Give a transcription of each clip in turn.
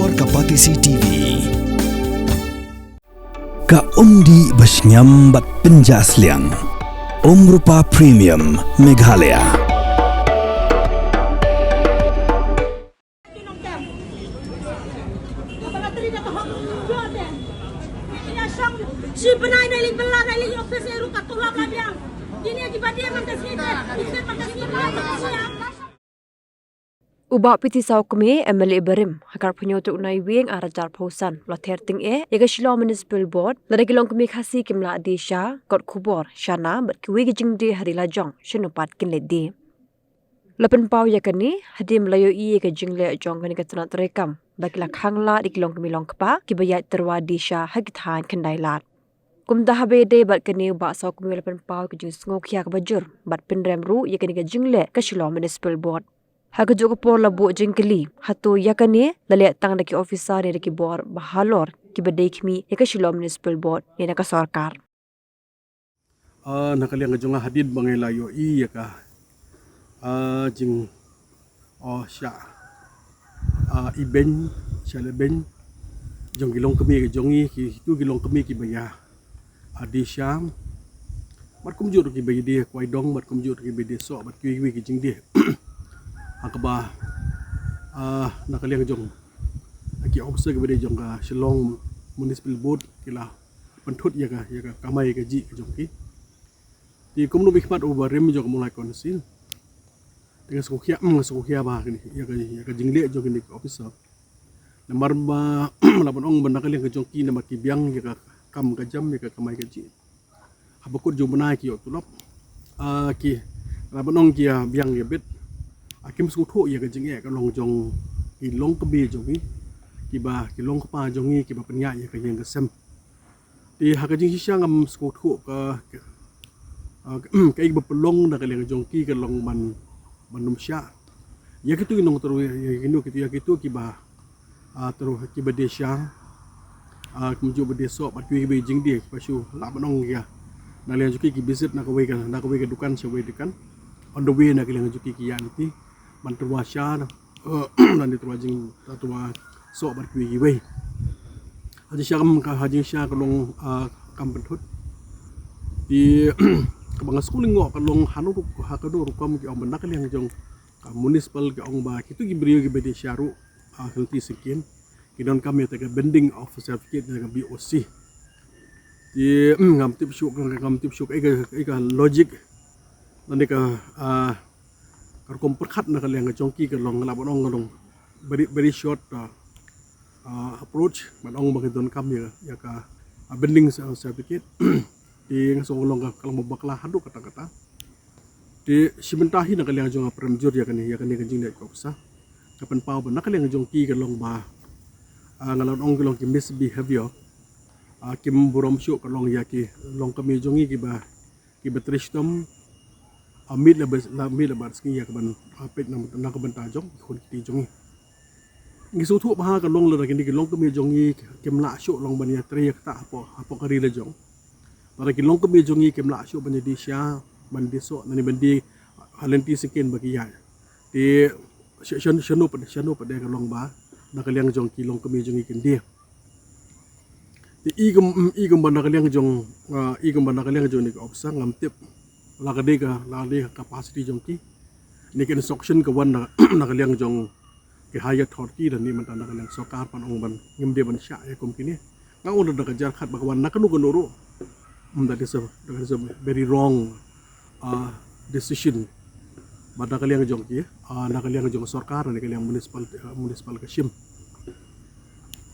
Luar Kapatisi TV. Ka undi basnyam bat penjasliang. Rupa Premium Meghalaya. Si penai nai ling belah nai ling office eru katulak labiang. Ini akibat dia mantas kita. Kita mantas kita. Ubah piti sau kami MLA Berim hakar penyoto unai wing arajar pausan la terting yaga Shillong Municipal Board la regilong kami khasi kimla adisha kot kubor shana bat kiwi gijing di hari lajong shinupat kinledi lapen pau yakani hadim layo i ke jingle jong kani katna terekam bakila khangla dikilong kami long kpa kibayat terwa disha hagithan kendailat kumda habe de bat kani ba sau kami lapen pau ke jing ngokya ka bajur bat pinrem ru yakani ke jingle ke Shillong Municipal Board Hagajok por labu jengkeli hatu yakane lalet tang daki officer ni daki bor bahalor ki badai kimi yaka Shillong Municipal Board ni naka sarkar. Nakaliang ngajong hadid bangai layo i yaka jing sya iben sya leben jong gilong kami ke jongi ki tu gilong kami ki baya adi syam mat kumjur ki bayi dia kwai dong mat kumjur ki bayi dia so mat kiwi ki jing dia akaba nakaliang jong aki officer ke bade jong ka Shillong Municipal Board kila pentut ya ka kamai ka ji jong ki di komno bikmat over rem jong mulai konsil dengan sukukia ba ni ya ka jingle jong ni officer namar ba labon ong nakaliang jong ki nama ki biang ya ka kam ka jam ya ka kamai ka ji habakut jong benai ki otulop ki labon ong ki biang ya bet Akim suku ya kajing ya kalau jong ilong kebi jongi kiba kilong kepa jongi kiba penyak ya kajing kesem di hakajing sisa ngam suku ke kai berpelong dah kalian jongki ke long manum sya ya gitu inong terus ya gitu kiba terus kiba desa kemudian berdesok batu Beijing dia pasu lak menong ya nalian juki ki visit nak kawai ke dukan sewai dekan on the way nak kalian juki ki nanti bantuan sya dan diterwajing tua sok berkuih giwei haji syam ka haji sya kalong kam bentut di kabang schooling ngok kalong hanu hakado rukam ki ong benak yang jong municipal ki ong ba kitu gibrio gi bede syaru healthy sekian kidon kami ta bending of certificate dengan BOC di ngam tip syuk ega logic dan ka Karkom perkat nak kalian ngejongki ke long ngelap long very short approach manong bagidon kami ya ka bending certificate di ngasong long kalau baklah hadu kata-kata di simentahi nak kalian jong premjur ya kan kajing dek kopsa kapan pau nak kalian ngejongki ke long ba ngalon ong long ki misbehavior kim burom syuk ke long ya ki long kami jongi ki betristom Ambil lebar skin ya kaban apit nak kaban tajong ikon kiti jongi ngisu tu baha ka long lagi ni long kemi jongi kemla syuk long bania tri tak apa kari le jong para ki long kemi jongi kemla syuk bani disya bandi so nani bandi halenti skin bagi ya di shanu pada ka long ba nak liang jong ki long kemi jongi ken dia di igum banda kaliang jong ni ka opsa ngam tip lagade capacity jongki ni ken instruction ke wan nak liang jong ke higher authority dan ni mantanda kaliang sokar pan ong ban ngim de ban sya ya kom kini ngau dah kejar khat bagwan nakanu konoro that is a very wrong decision pada kaliang jongki nak kaliang jong sokar ni kaliang municipal kashim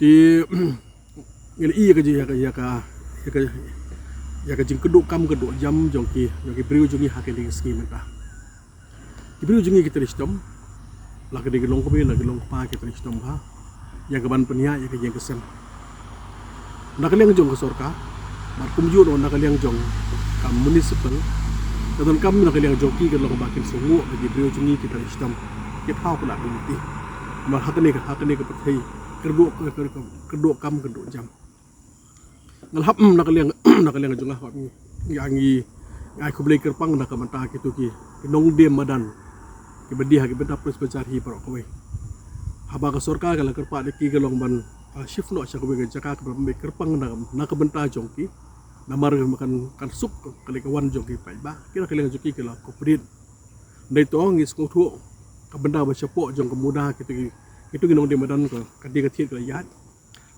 di ngeli ya ka jing keduk jam jongki beriu jongi hakin di ski mereka beriu jongi kita ristom la ke long kobe la ke long pa kita ristom ha ya ke ban penia ya ke jeng kesem nak liang jong ke sorka mar kumjur nak liang jong kam municipal dan kam nak liang jongki ke long bakin sungu bagi beriu jongi kita ristom kita hau pula binti mar hakane ke perthai keduk kam keduk jam ngalhap nak liang jongah wat ngi ai ku blai kerpang nak manta kitu ki nong dem madan ki bedi ha ki beda pres becar hi pro kowe haba ka sorka ka la kerpa de ki ka long ban shift no sya ko be jaka ka be kerpang na ka benta jongki na mar makan kan sup kali ka wan jongki pai ba kira kali jongki ka la ko prit dai to ngis ko thu ka benda ba syapo jong ka muda itu ginong di madan ko ka di ka thit ka yat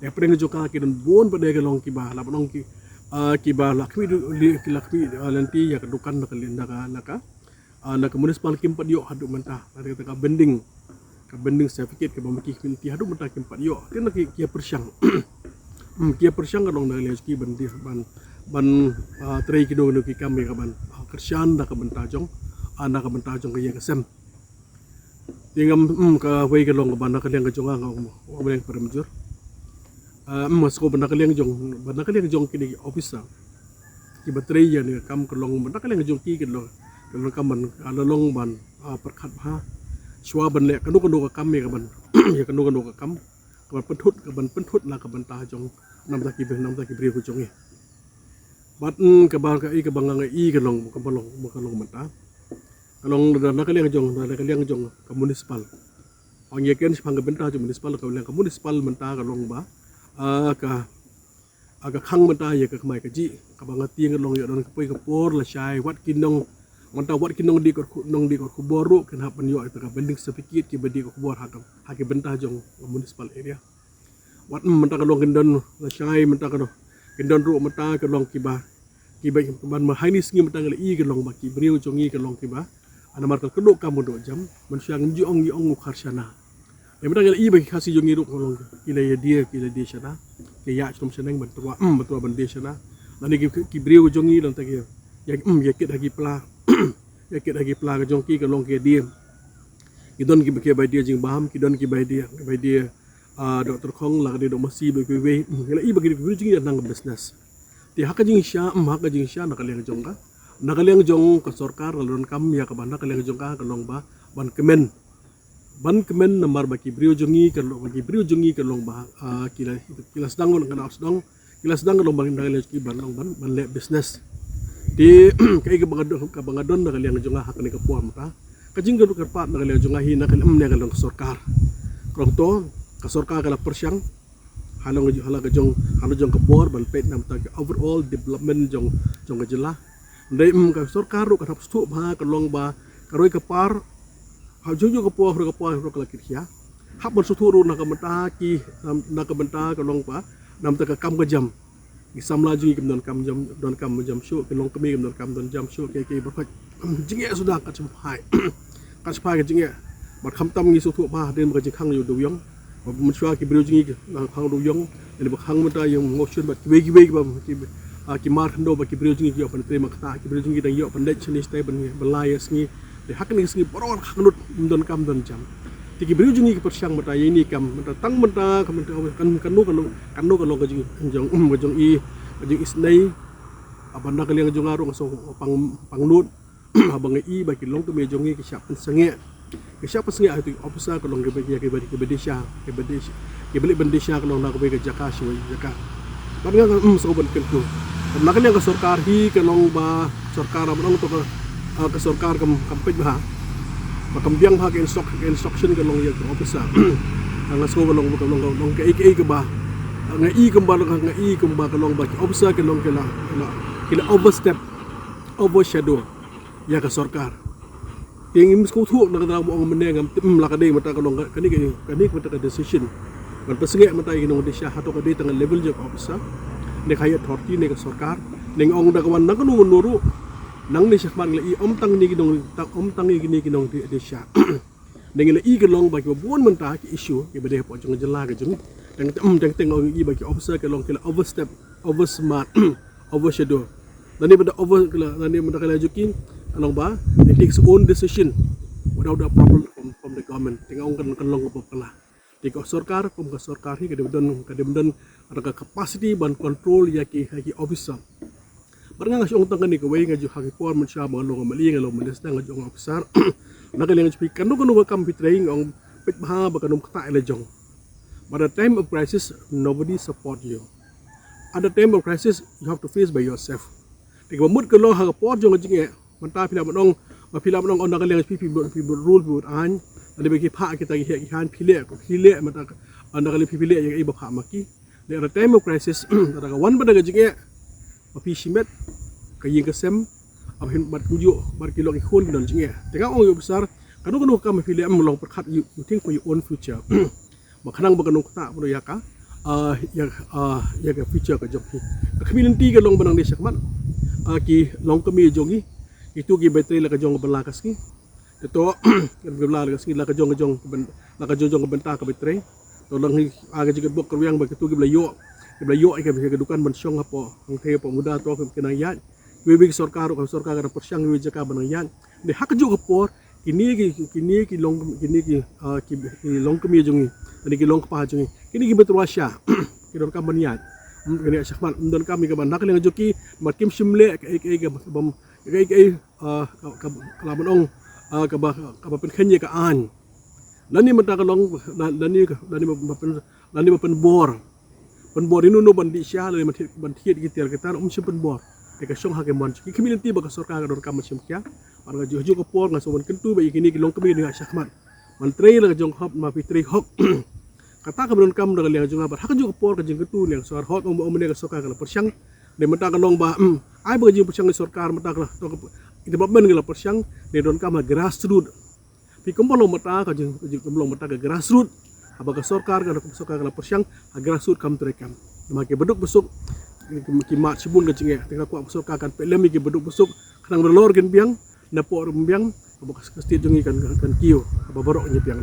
ya preng joka ki don bon pa de ka long ki ba la bonong ki ba lakmi ki lakmi lanti ya ka dukan na kalinda ka naka municipal kimpat yo hadu mentah ada kata ka bending certificate ke bamaki kinti hadu mentah kimpat yo tin ki kia persyang kia persyang kadong na leski bandi ban trei kido no ki kami ka ban kersyan da ka bentah jong ana ka bentah jong ka ya kesem tingam ka wei ka long ka ban ka leng ka jong nga ko boleh permjur mas ko ban ka leng jong kini officer ki batrei ya ni kam ka long ban ka leng jong ki lo kalau kaman alalong ban perkat ha shwa ban le kanu ka kam ka ban ya kanu ka kam ka pentut la ka ban ta jong nam ta ki bri ko jong e bat ka ba ka i ka bang i ka long ka long mata kalong da ka leng jong ka municipal ong ye ken phang ka benta jong municipal ka municipal menta ka long ba ka aga khang menta ye ka mai ka ji ka bang tieng long yo don ka poi ka por la shai wat kinong manta wat kinong di ko boru kan hapan yo ita ka bending sepikit ki bedi ko bor haki bentah jong municipal area wat manta ka long kendon la shai manta ka kendon ru manta ka long ki ba ban ma hainis ngi manta ngali i ka long ba ki briu jong i ka long ki ba ana mar ka kedok kamu do jam man syang ji ong kharsana e manta ngali i ba ki khasi jong i ru ka long ki le dia shana ke ya chom seneng bantua ban dia shana lani ki briu jong i lang ta ki ya ket hagi pla ya ket hagi pla ka jong ki ka long ke dia kidon ki ke bai dia jing baham kidon ki bai dia doktor khong la de do masi be ke we la i bagi ku jing nang business ti haka jing sha na ka leng jong ka sarkar lon kam ya ka ban ka leng jong ka long ba ban kemen namar baki brio jongi ka long ba kila sedang ka long ban dang ki ban le business di kai ka bangadon na kaliang jonga hak ni ka puam ta kajing ka pat na kaliang jonga hi na kalam ne kalong sarkar krong to ka sarkar kala persyang halong jong ka bor ban pet nam ta overall development jong ka jela ndai ka sarkar ru ka thap stu ba ka long ba ka roi ka par ha jojo ka po ro ka lakit ya hap ban stu ru na ka menta ki na ka benta ka long ba nam ta ka kam ka jam isam laju ke don kam jam show ke long kami don kam don jam show ke berkat jinge sudah kat sampai ke jinge mat kham tam ngi su thu ba den ba ji khang yu du yong mun shwa ki bru jinge na khang du yong ni ba khang mata yung motion ba ki ba ki mar khando ba ki bru jinge yo pan tema kata ki bru jinge dang yo pan dech ni stay ban belayas ni de hak ni sngi boron khanut don kam don jam ti ki bru jinge ki persyang mata ini kam mata tang mata kanu long ka jong i isnai abanda kaliang jong aru ngaso pangnut abang i ba ki long ka me jong i ki syap senge itu officer ka long ke bedesha ke beli bendesha ka long na ko be ka jaka shwe jaka ban nga so ban ken ko na kaliang ka sarkar hi ka long ba sarkar abang to ka sarkar kam pej ba makambiang ha ke instruction ka long ya officer ang asko ka long ka ka ba nga i kumba ka long ba ki officer ka long kila overstep overshadow ya ka sarkar ting im sko thu na ka mo ang meneng am la ka de mata ka long kani mata ka decision kan pasenge mata ki nong disya hato ka de tang level je officer ne khaya authority ne ka sarkar ning ong da ka wan na ka nuru nang ni sakman la i om tang ni kinong di sya ning la i ka long ba ki bon menta ki issue ki bade po jong jela ka jong teng ong i ba ki officer ka long kila overstep over smart overshadow nani bada kala jukin along ba it takes own decision without the approval from the government teng ong kan long pa pala di ka sarkar hi ka dem ada capacity ban control ya ki officer barang nga siung tangkan ni kawai nga ju haki por man siya mga long mali nga long malis na nga jong officer nakalingan speak kanu ka kampitray ang pit baha ba kanum kata ila jong but at the time of crisis nobody support you at the time of crisis you have to face by yourself tig mamut ka long haka por jong jinge manta pila manong pila menong on nakaliang pipi rule buat an ada bagi pak kita ki han pilek mata nakali pilek yang ibu pak maki the time of crisis ada wan pada gajing api simet kayi kesem abhin mat kujo bar kilo ki khon don jing tengah ong besar kanu kam pilek melong perkat you think for your own future makanang baganu ta pun ya ka ya ke future ka joki community ka long banang di sakmat ki long kami jongi itu ki bateri la ka jong berlakas ki itu kan berlakas ki la ka jong benta ka bateri to lang aga juga bok kerwiang ba itu ki blayo ai ka kedukan mensyong apa ang te pa muda to kenang yan webi sarkar ka persyang we jaka banang yan de hak juga por kini ki long kami jongi ani ki long pa jongi kini ki betul wasya ki don kam baniat kini sakman don kami ka ban nak le joki makim simle ka bam kalaban ong ka pen khenye ka an lani mata ka long lani penbor ini no bandi sya le ban thiet ki ter kita sim penbor ka song ha ke mon ki community ba ka sarkar ka don kam sim kya an ga jo ka por nga so ban kentu ba kini ki long kami ni sakman man tre la jong hop ma pitri hok kata ka don kam da le jong ba hak jo ka por ka jing kentu le sor hot om ne ka sarkar ka persyang de mata ka long ba ai ba jing persyang sarkar mata ka to itu babben ka persyang de don kam grassroots pi kumpul mata ka jing kumpul mata ka grassroots abaga sarkar ka persyang grassroots kam terekam make beduk besuk ki mat sibun ka jing tengah ku sarkar kan pelemi ki beduk besuk kanang berlor gen biang na por biang abaga state jongi kan kiyo abaga borok ni biang